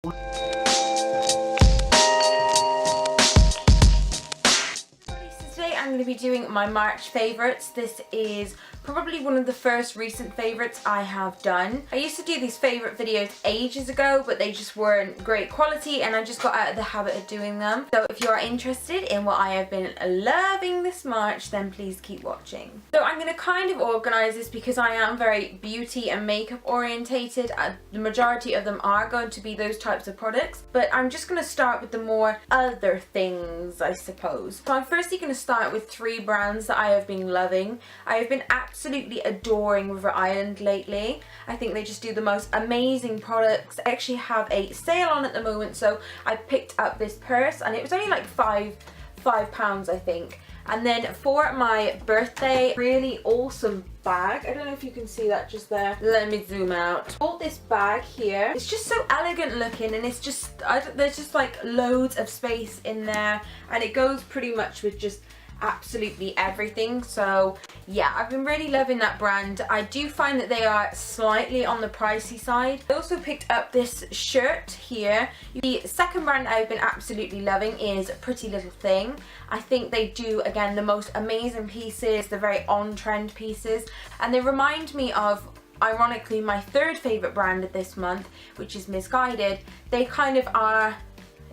Today I'm going to be doing my March favourites. This is probably one of the first recent favourites I have done. I used to do these favourite videos ages ago, but they just weren't great quality and I just got out of the habit of doing them. So if you are interested in what I have been loving this March, then please keep watching. So I'm going to kind of organise this because I am very beauty and makeup orientated. The majority of them are going to be those types of products, but I'm just going to start with the more other things, I suppose. So I'm firstly going to start with 3 brands that I have been loving. I have been absolutely adoring River Island lately. I think they just do the most amazing products. I actually have a sale on at the moment, so I picked up this purse and it was only like £5 I think. And then for my birthday, really awesome bag. I don't know if you can see that just there. Let me zoom out. I bought this bag here. It's just so elegant looking and it's just, there's just like loads of space in there and it goes pretty much with just absolutely everything. So yeah, I've been really loving that brand. I do find that they are slightly on the pricey side. I also picked up this shirt here. The second brand I've been absolutely loving is Pretty Little Thing. I think they do, again, the most amazing pieces. They're very on-trend pieces and they remind me of, ironically, my third favourite brand of this month, which is Misguided. They kind of are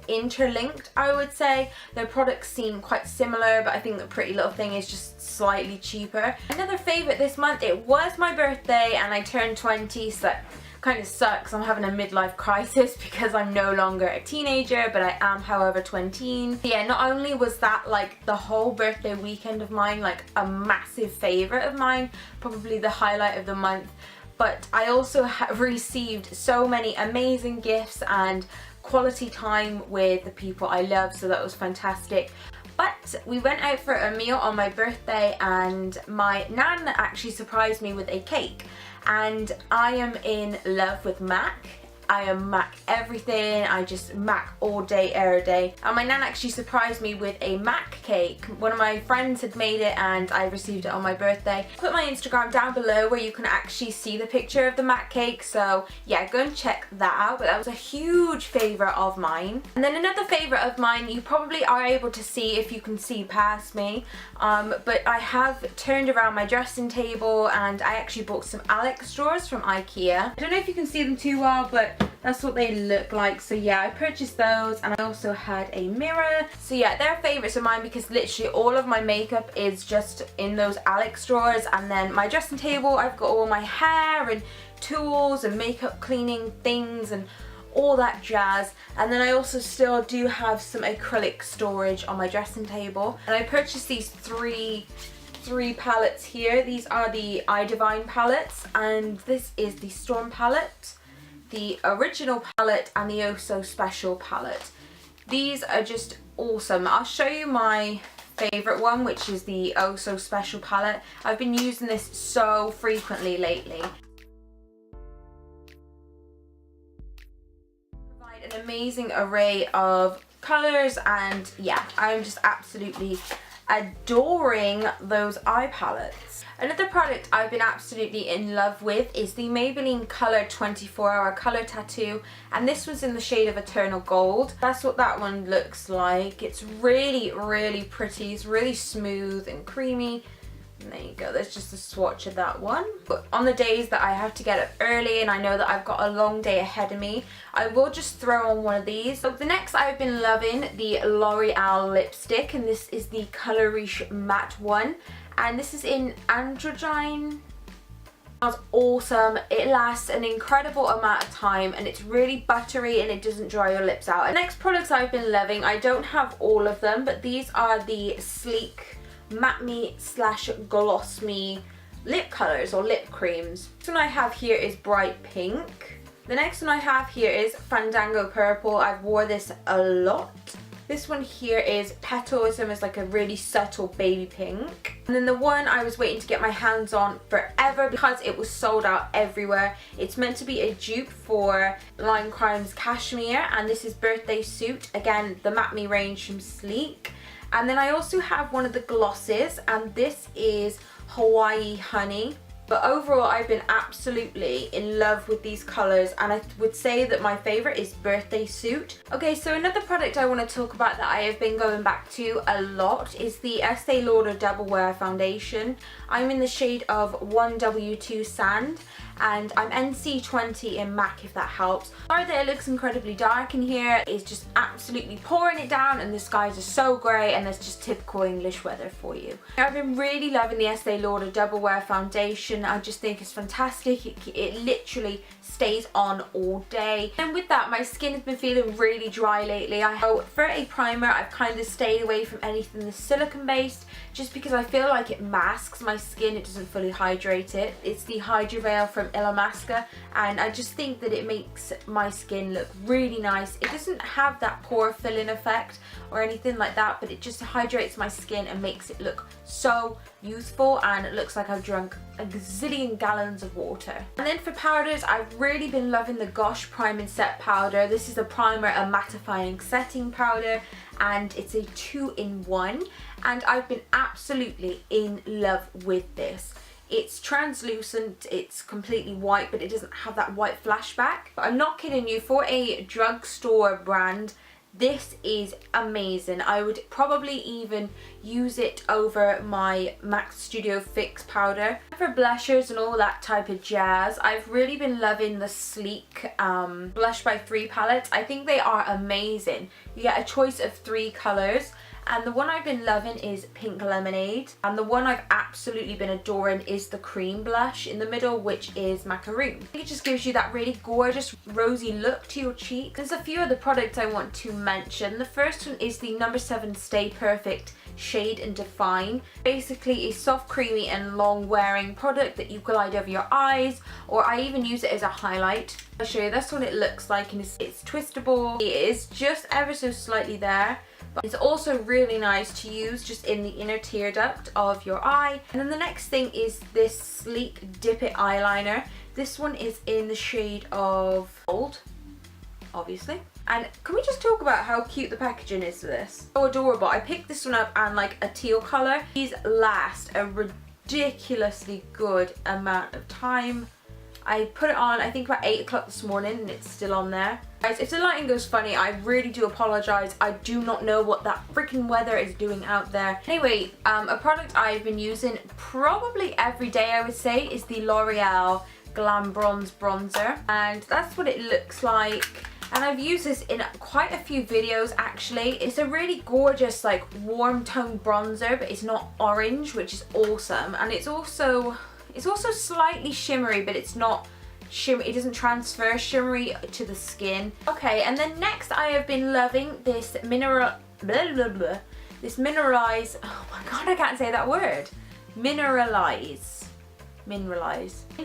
interlinked, I would say. Their products seem quite similar, but I think the Pretty Little Thing is just slightly cheaper. Another favourite this month, it was my birthday and I turned 20, so that kind of sucks. I'm having a midlife crisis because I'm no longer a teenager, but I am, however, 20. Yeah, not only was that like the whole birthday weekend of mine like a massive favourite of mine, probably the highlight of the month, but I also have received so many amazing gifts and quality time with the people I love, so that was fantastic. But we went out for a meal on my birthday and my nan actually surprised me with a cake, and I am in love with Mac. I am Mac everything. I just Mac all day, every day. And my nan actually surprised me with a Mac cake. One of my friends had made it and I received it on my birthday. Put my Instagram down below where you can actually see the picture of the Mac cake. So yeah, go and check that out. But that was a huge favourite of mine. And then another favourite of mine, you probably are able to see if you can see past me. But I have turned around my dressing table and I actually bought some Alex drawers from IKEA. I don't know if you can see them too well, but that's what they look like. So yeah, I purchased those and I also had a mirror. So yeah, they're favourites of mine because literally all of my makeup is just in those Alex drawers, and then my dressing table, I've got all my hair and tools and makeup cleaning things and all that jazz. And then I also still do have some acrylic storage on my dressing table. And I purchased these three palettes here. These are the iDivine palettes and this is the Storm palette, the original palette and the Oh So Special palette. These are just awesome. I'll show you my favourite one, which is the Oh So Special palette. I've been using this so frequently lately. Provide an amazing array of colours and yeah, I'm just absolutely adoring those eye palettes. Another product I've been absolutely in love with is the Maybelline Colour 24-Hour Colour Tattoo, and this was in the shade of Eternal Gold. That's what that one looks like. It's really, really pretty. It's really smooth and creamy. And there you go, there's just a swatch of that one. But on the days that I have to get up early and I know that I've got a long day ahead of me, I will just throw on one of these. So the next I've been loving the L'Oreal lipstick, and this is the Color Riche Matte one. And this is in Androgyne. It smells awesome. It lasts an incredible amount of time and it's really buttery and it doesn't dry your lips out. The next products I've been loving, I don't have all of them, but these are the Sleek Matte Me / Gloss Me lip colours or lip creams. This one I have here is Bright Pink. The next one I have here is Fandango Purple. I've wore this a lot. This one here is Petalism, is like a really subtle baby pink. And then the one I was waiting to get my hands on forever because it was sold out everywhere. It's meant to be a dupe for Lime Crime's Cashmere, and this is Birthday Suit. Again, the Matte Me range from Sleek. And then I also have one of the glosses, and this is Hawaii Honey. But overall, I've been absolutely in love with these colours, and I would say that my favourite is Birthday Suit. Okay, so another product I want to talk about that I have been going back to a lot is the Estee Lauder Double Wear Foundation. I'm in the shade of 1W2 Sand, and I'm NC20 in MAC, if that helps. Sorry that it looks incredibly dark in here. It's just absolutely pouring it down, and the skies are so grey, and that's just typical English weather for you. I've been really loving the Estee Lauder Double Wear Foundation. I just think it's fantastic. It literally stays on all day. And with that, my skin has been feeling really dry lately. For a primer, I've kind of stayed away from anything that's silicone based, just because I feel like it masks my skin. It doesn't fully hydrate it. It's the Hydra Veil from Illamasqua, and I just think that it makes my skin look really nice. It doesn't have that pore filling effect or anything like that, but it just hydrates my skin and makes it look so youthful, and it looks like I've drunk a gazillion gallons of water. And then for powders, I've really been loving the Gosh Prime and Set powder. This is a primer, a mattifying setting powder, and it's a 2-in-1, and I've been absolutely in love with this. It's translucent, it's completely white, but it doesn't have that white flashback. But I'm not kidding you, for a drugstore brand, this is amazing. I would probably even use it over my MAC Studio Fix powder. For blushers and all that type of jazz, I've really been loving the Sleek Blush by 3 palettes. I think they are amazing. You get a choice of 3 colours. And the one I've been loving is Pink Lemonade. And the one I've absolutely been adoring is the cream blush in the middle, which is Macaroon. I think it just gives you that really gorgeous rosy look to your cheek. There's a few other products I want to mention. The first one is the No. 7 Stay Perfect Shade and Define. Basically a soft, creamy and long wearing product that you glide over your eyes, or I even use it as a highlight. I'll show you, that's what it looks like, and it's twistable. It is just ever so slightly there. But it's also really nice to use just in the inner tear duct of your eye. And then the next thing is this Sleek Dip It eyeliner. This one is in the shade of Gold, obviously. And can we just talk about how cute the packaging is for this? So adorable. I picked this one up and like a teal colour. These last a ridiculously good amount of time. I put it on, I think about 8 o'clock this morning, and it's still on there. Guys, if the lighting goes funny, I really do apologise. I do not know what that freaking weather is doing out there. Anyway, a product I've been using probably every day, I would say, is the L'Oreal Glam Bronze Bronzer. And that's what it looks like. And I've used this in quite a few videos actually. It's a really gorgeous like warm tone bronzer, but it's not orange, which is awesome. And it's also slightly shimmery, but it's not shimmery. It doesn't transfer shimmery to the skin. Okay, and then next I have been loving this mineralized, oh my god, I can't say that word. Mineralize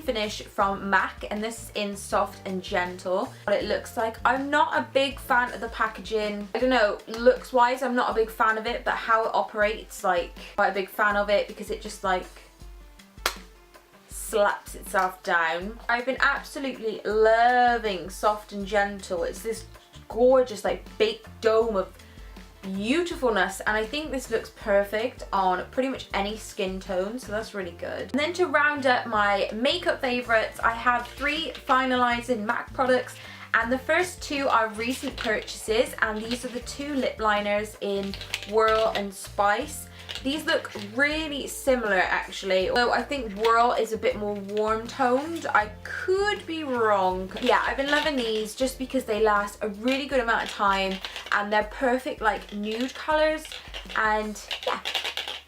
finish from MAC, and this is in Soft and Gentle. What it looks like. I'm not a big fan of the packaging. I don't know, looks wise I'm not a big fan of it, but how it operates, like, quite a big fan of it, because it just like slaps itself down. I've been absolutely loving Soft and Gentle. It's this gorgeous like baked dome of beautifulness, and I think this looks perfect on pretty much any skin tone, so that's really good. And then to round up my makeup favourites, I have 3 finalising MAC products, and the first 2 are recent purchases, and these are the 2 lip liners in Whirl and Spice. These look really similar actually, although I think Whirl is a bit more warm toned. I could be wrong. Yeah, I've been loving these just because they last a really good amount of time, and they're perfect like nude colours, and yeah,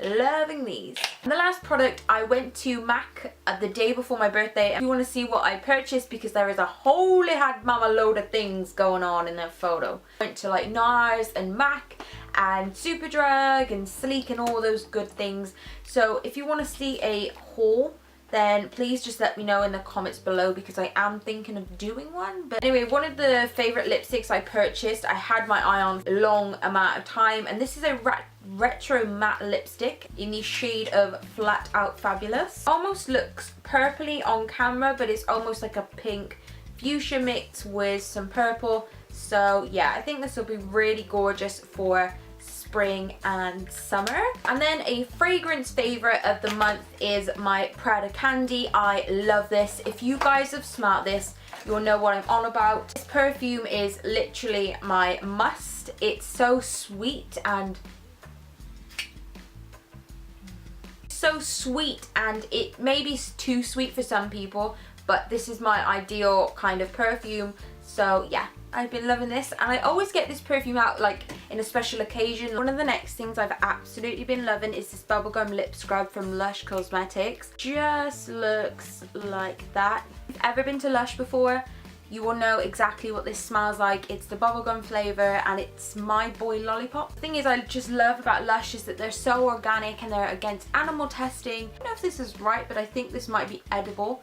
loving these. And the last product, I went to MAC the day before my birthday. If you want to see what I purchased, because there is a holy had mama load of things going on in that photo. I went to like NARS and MAC and Superdrug and Sleek and all those good things. So if you want to see a haul, then please just let me know in the comments below, because I am thinking of doing one. But anyway, one of the favourite lipsticks I purchased, I had my eye on a long amount of time, and this is a retro matte lipstick in the shade of Flat Out Fabulous. Almost looks purpley on camera, but it's almost like a pink fuchsia mix with some purple. So yeah, I think this will be really gorgeous for spring and summer. And then a fragrance favorite of the month is my Prada Candy. I love this. If you guys have smelled this, you'll know what I'm on about. This perfume is literally my must. It's so sweet and it may be too sweet for some people, but this is my ideal kind of perfume. So yeah, I've been loving this, and I always get this perfume out like in a special occasion. One of the next things I've absolutely been loving is this bubblegum lip scrub from Lush Cosmetics. Just looks like that. If you've ever been to Lush before, you will know exactly what this smells like. It's the bubblegum flavour and it's My Boy Lollipop. The thing is I just love about Lush is that they're so organic and they're against animal testing. I don't know if this is right, but I think this might be edible.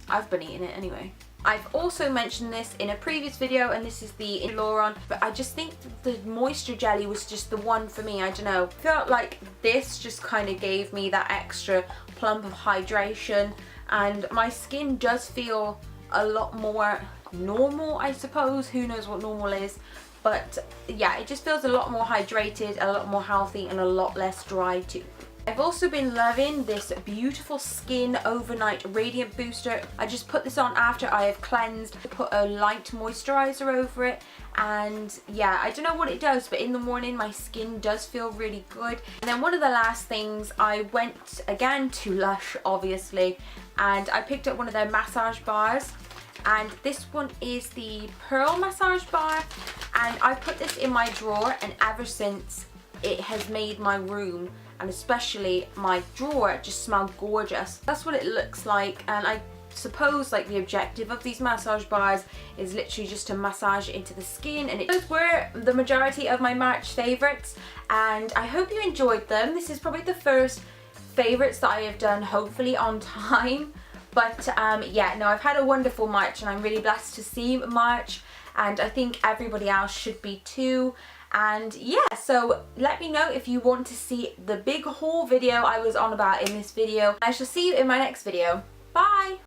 I've been eating it anyway. I've also mentioned this in a previous video, and this is the Lauron, but I just think the moisture jelly was just the one for me. I don't know. I felt like this just kind of gave me that extra plump of hydration, and my skin does feel a lot more normal, I suppose. Who knows what normal is, but yeah, it just feels a lot more hydrated, a lot more healthy, and a lot less dry too. I've also been loving this beautiful skin overnight radiant booster. I just put this on after I have cleansed, put a light moisturizer over it, and yeah, I don't know what it does, but in the morning my skin does feel really good. And then one of the last things, I went again to Lush obviously, and I picked up one of their massage bars, and this one is the Pearl massage bar, and I put this in my drawer, and ever since it has made my room and especially my drawer just smell gorgeous. That's what it looks like, and I suppose like the objective of these massage bars is literally just to massage into the skin. And those were the majority of my March favorites, and I hope you enjoyed them. This is probably the first favorites that I have done hopefully on time, but yeah, no, I've had a wonderful March and I'm really blessed to see March, and I think everybody else should be too. And yeah, so let me know if you want to see the big haul video I was on about in this video. I shall see you in my next video. Bye!